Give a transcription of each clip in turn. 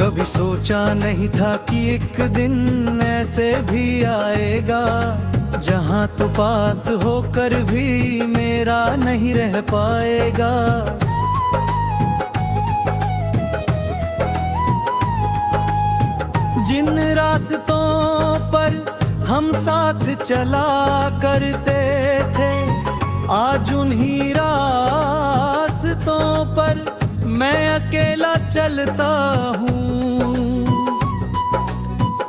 कभी सोचा नहीं था कि एक दिन ऐसे भी आएगा, जहां तू पास होकर भी मेरा नहीं रह पाएगा। जिन रास्तों पर हम साथ चला करते थे, आज उन्हीं रास्तों पर मैं अकेला चलता हूँ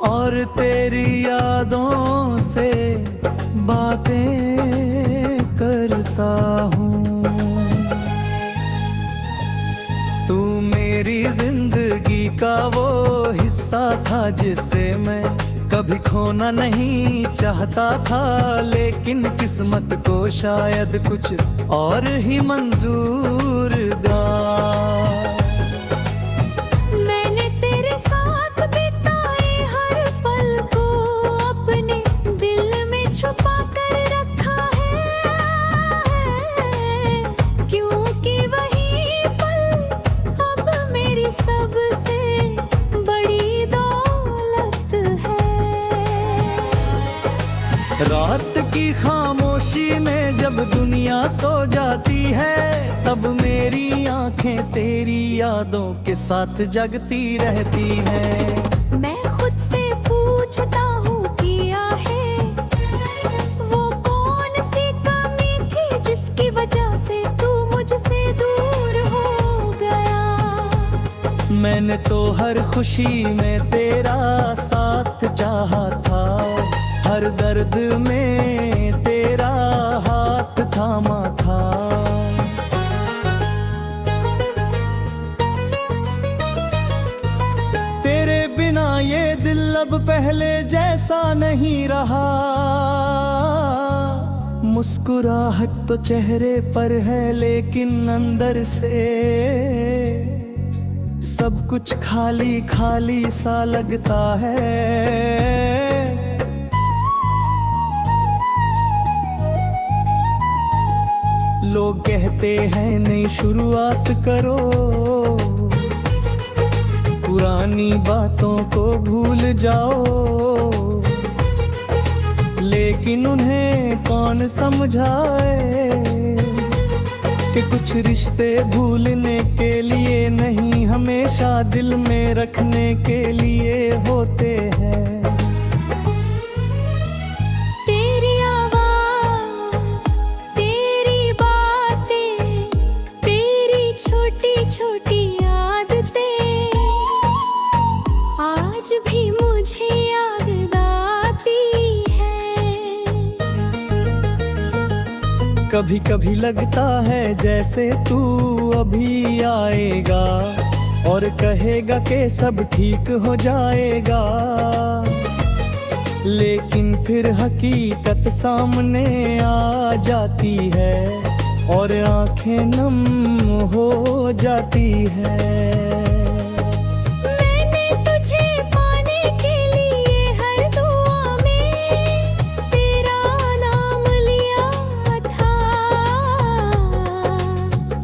और तेरी यादों से बातें करता हूँ। तू मेरी जिंदगी का वो हिस्सा था जिसे मैं कभी खोना नहीं चाहता था, लेकिन किस्मत को शायद कुछ और ही मंजूर था। मैंने तेरे साथ बिताए हर पल को अपने दिल में छुपा कर रखा है, क्योंकि वही पल अब मेरी सबसे बड़ी दौलत है। रात की खामोशी में जब दुनिया सो जाती है, तब मेरी आंखें तेरी यादों के साथ जगती रहती हैं। मैं खुद से पूछता हूँ किया है वो कौन सी कमी थी जिसकी वजह से तू मुझसे दूर हो गया। मैंने तो हर खुशी में तेरा साथ चाहा था, हर दर्द में तेरा हाथ थामा था। तेरे बिना ये दिल अब पहले जैसा नहीं रहा। मुस्कुराहट तो चेहरे पर है, लेकिन अंदर से सब कुछ खाली खाली सा लगता है। लोग कहते हैं नई शुरुआत करो, पुरानी बातों को भूल जाओ, लेकिन उन्हें कौन समझाए कि कुछ रिश्ते भूलने के लिए नहीं, हमेशा दिल में रखने के लिए होते हैं। तेरी आवाज़, तेरी बातें, तेरी छोटी छोटी आदतें आज भी मुझे याद आती हैं। कभी कभी लगता है जैसे तू अभी आएगा और कहेगा कि सब ठीक हो जाएगा, लेकिन फिर हकीकत सामने आ जाती है और आंखें नम हो जाती है। मैंने तुझे पाने के लिए हर दुआ में तेरा नाम लिया था,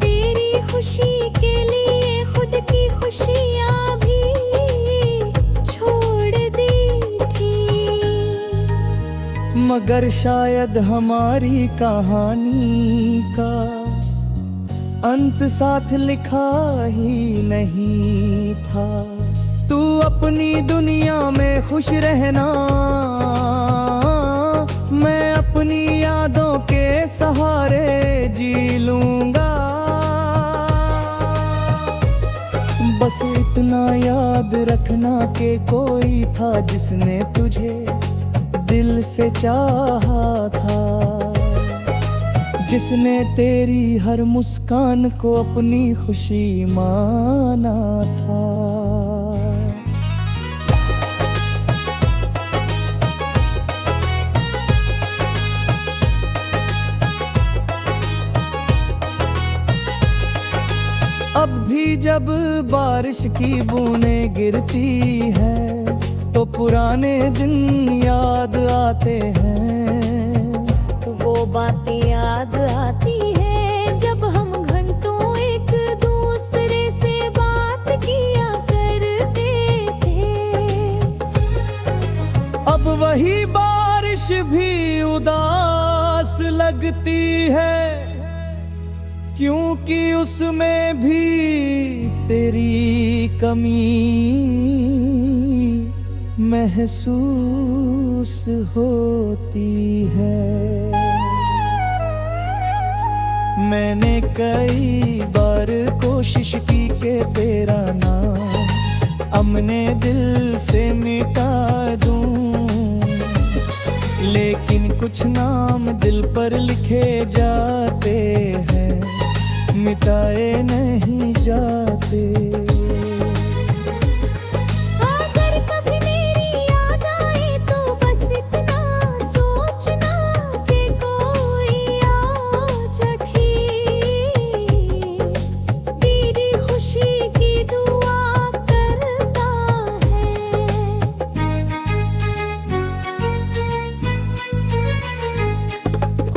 तेरी खुशी के लिए खुद की खुशियाँ भी छोड़ दी थी। मगर शायद हमारी कहानी का अंत साथ लिखा ही नहीं था। तू अपनी दुनिया में खुश रहना, मैं अपनी यादों के सहारे जी लूंगा। बस इतना याद रखना कि कोई था जिसने तुझे दिल से चाहा था, जिसने तेरी हर मुस्कान को अपनी खुशी माना था। अब भी जब बारिश की बूंदें गिरती है तो पुराने दिन याद आते हैं। वो बातें याद आती है जब हम घंटों एक दूसरे से बात किया करते है, क्योंकि उसमें भी तेरी कमी महसूस होती है। मैंने कई बार कोशिश की कि तेरा नाम अपने दिल से मिटा दूं, लेकिन कुछ नाम दिल पर लिखे जाते हैं, मिटाए नहीं जाते। अगर कभी मेरी याद आए तो बस इतना सोचना कि कोई आज ठीक तेरी खुशी की दुआ करता है।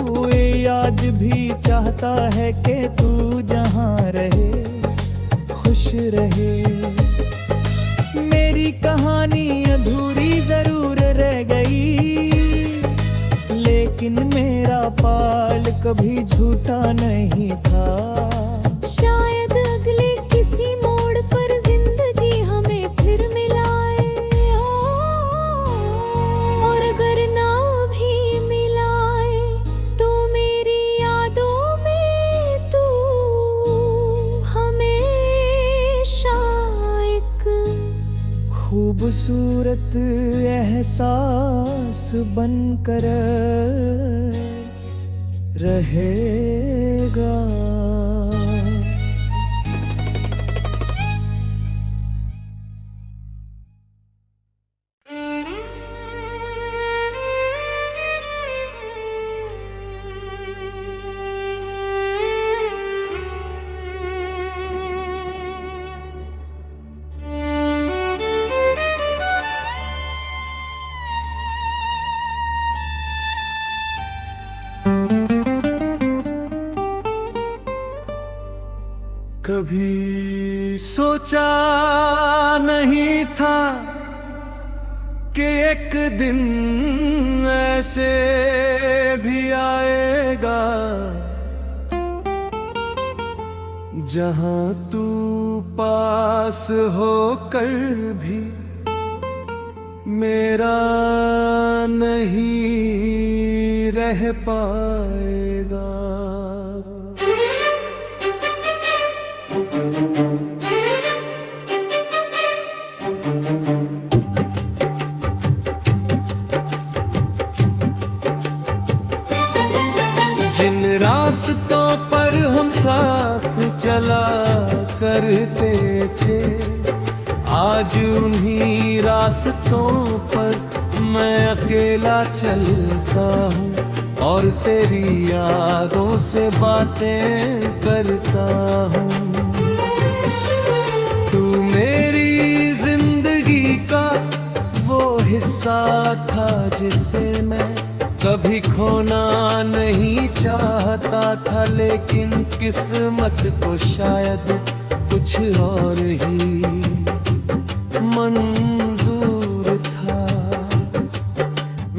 कोई आज भी चाहता है कि तू जहाँ रहे खुश रहे। मेरी कहानी अधूरी जरूर रह गई, लेकिन मेरा पाल कभी झूठा नहीं था। शायद अगले किसी मोड़ पर जिंदगी हमें फिर मिलाए, और अगर ना भी मिलाए तो मेरी यादों में तू हमेशा एक खूबसूरत एहसास बनकर रहेगा। कभी सोचा नहीं था कि एक दिन ऐसे भी आएगा जहां तू पास होकर भी मेरा नहीं रह पाएगा। जिन रास्तों पर हम साथ चला करते थे, आज उन्हीं रास्तों पर मैं अकेला चलता हूँ और तेरी यादों से बातें करता हूँ। तू मेरी जिंदगी का वो हिस्सा था जिसे मैं कभी खोना नहीं चाहता था, लेकिन किस्मत को शायद कुछ और ही मंजूर था।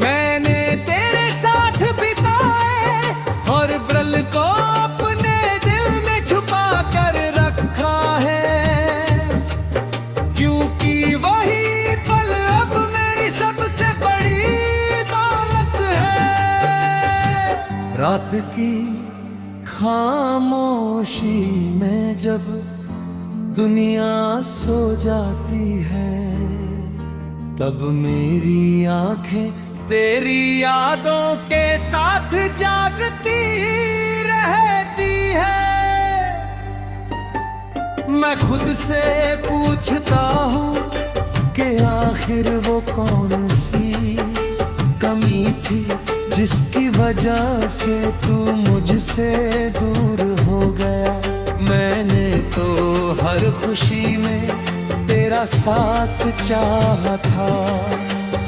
मैंने तेरे साथ बिताए और ब्रल को अपने दिल में छुपा कर रखा है, क्योंकि वही पल अब मेरी सबसे बड़ी दौलत है। रात की खामोशी में जब दुनिया सो जाती है, तब मेरी आंखें तेरी यादों के साथ जागती रहती है। मैं खुद से पूछता हूँ कि आखिर वो कौन सी कमी थी जिसकी वजह से तू मुझसे दूर हो गया। मैंने तो हर खुशी में तेरा साथ चाहा था,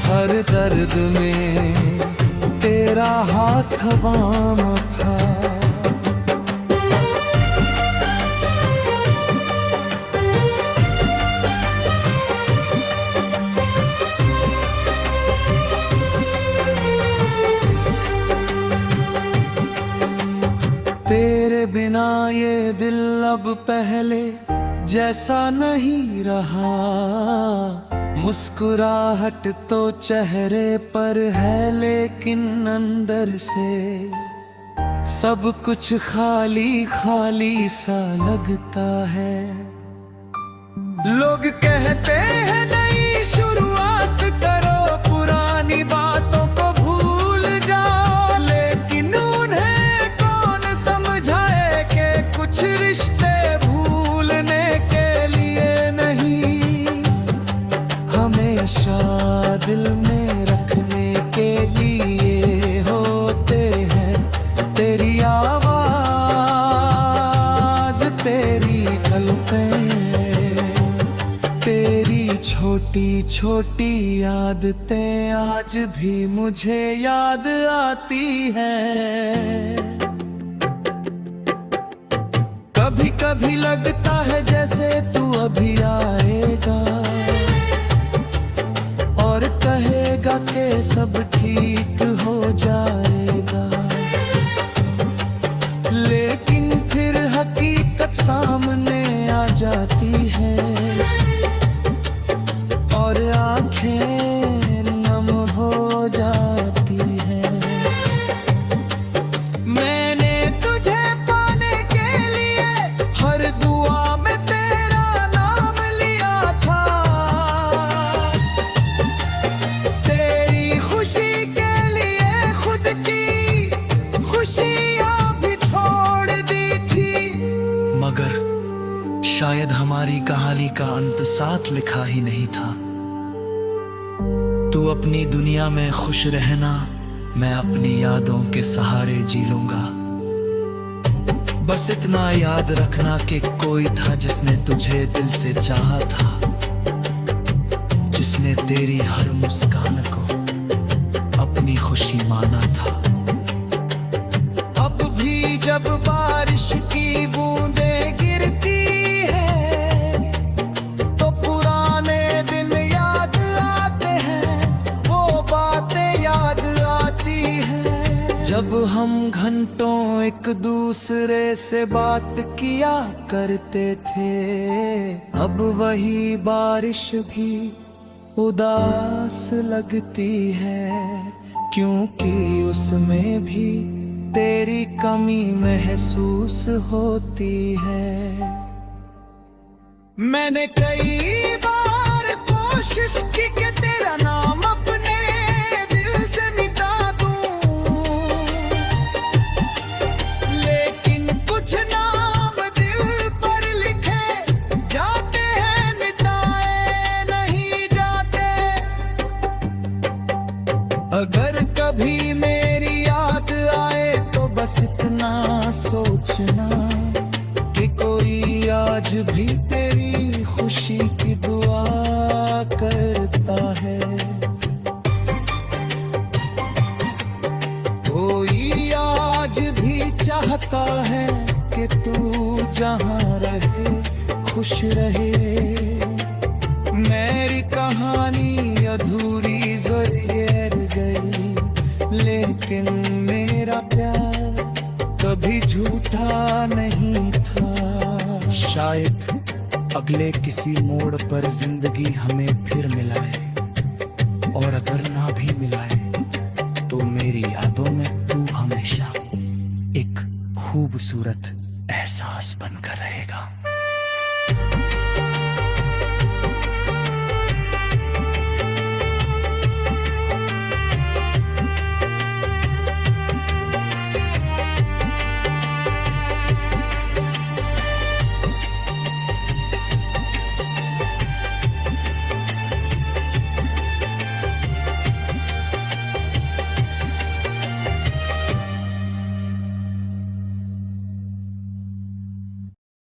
हर दर्द में तेरा हाथ थामा था। अब पहले जैसा नहीं रहा, मुस्कुराहट तो चेहरे पर है लेकिन अंदर से सब कुछ खाली खाली सा लगता है। लोग कहते हैं नई शुरुआत करो, पुरानी बातों को भूल जाओ, लेकिन उन्हें कौन समझाए कि कुछ रिश्ते भूलने के लिए नहीं, हमेशा दिल में रखने के लिए होते हैं। तेरी आवाज, तेरी पलकें, तेरी छोटी छोटी आदतें आज भी मुझे याद आती हैं। कभी कभी लगता है जैसे तू अभी आएगा और कहेगा कि सब ठीक हो जाएगा, लेकिन फिर हकीकत सामने आ जाती है और आंखें नम हो जाती हैं। मैंने तुझे पाने के लिए हर दुआ में तेरा नाम लिया था, तेरी खुशी के लिए खुद की खुशियां भी छोड़ दी थी। मगर शायद हमारी कहानी का अंत साथ लिखा ही नहीं था। तू अपनी दुनिया में खुश रहना, मैं अपनी यादों के सहारे जी लूंगा। बस इतना याद रखना कि कोई था जिसने तुझे दिल से चाहा था, जिसने तेरी हर मुस्कान को अपनी खुशी माना था। अब भी जब बारिश की बूंदें गिरती है तो पुराने दिन याद आते हैं, वो बातें याद आती हैं। जब हम घंटों एक दूसरे से बात किया करते थे, अब वही बारिश भी उदास लगती है, क्योंकि उसमें भी तेरी कमी महसूस होती है। मैंने कई बार कोशिश की कि तेरा नाम अपने दिल से मिटा दूं, लेकिन कुछ नाम दिल पर लिखे जाते हैं, मिटाए नहीं जाते। अगर कभी मेरी याद आए तो बस इतना सोचना कि कोई आज भी तेरी खुशी की दुआ करता है। कोई आज भी चाहता है कि तू जहां रहे खुश रहे। मेरी कहानी अधूरी ज़रूर गई, लेकिन मेरा प्यार कभी झूठा नहीं था। शायद अगले किसी मोड़ पर जिंदगी हमें फिर मिलाए, और अगर ना भी मिलाए तो मेरी यादों में तू हमेशा एक खूबसूरत एहसास बनकर रहेगा।